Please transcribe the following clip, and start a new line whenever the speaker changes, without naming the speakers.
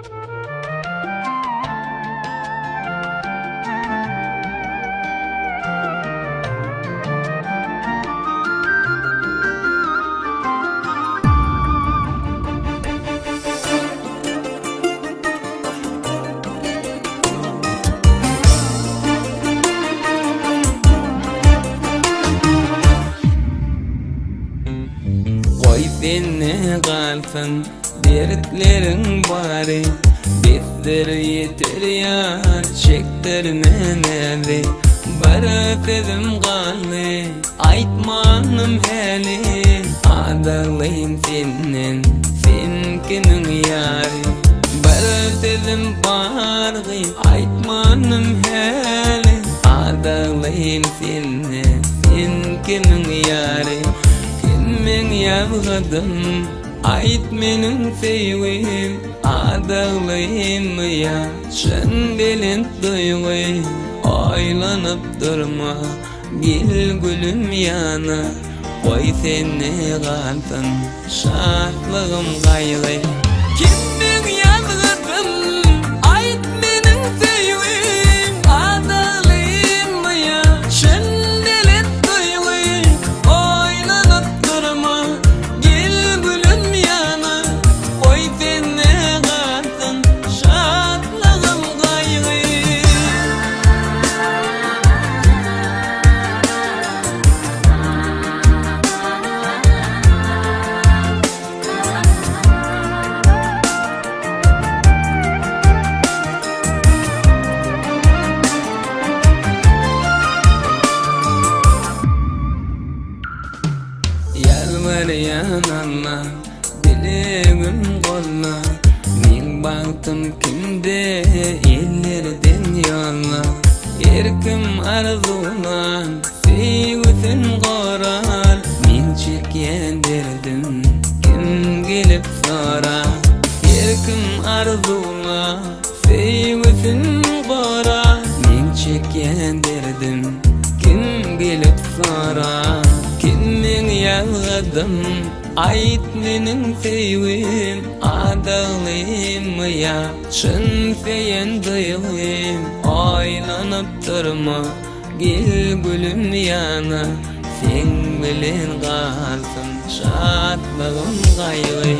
Koy seni kalsın dertlerin bari, bizler yeter yar çektirme neri. Bara sözüm kaldı aytmanım heli, adalayım senden senkinin yari. Bara sözüm bargı aytmanım heli, adalayım senden senkinin yari. Men yavgadım ayt menin sevim, adalayım ya şen belin duygu. Aylanıp durma gel gülüm yana, koy seni kalsın şartlığım gayrı. Kimmin yavgadım ayt menin sevim, adalayım ya şen belin duygu. Aylanıp durma gel gülüm yana, koy seni kalsın şartlığım gayrı. Yalvar yananla dilegim kolla, men baktım kimde ellerden yolla. Erkim arzulan sevgüsün korar, men çekyen derdim kim gelip sorar. Erkim arzulan sevgüsün korar, men çekyen derdim kim gelip sorar. Kimmin yavgadım ayt menin sevim, adalayım ya şın feyen duyguym. Aylanıp durma gel gülüm yana, sen bilen kalsın şartlığım gayrı.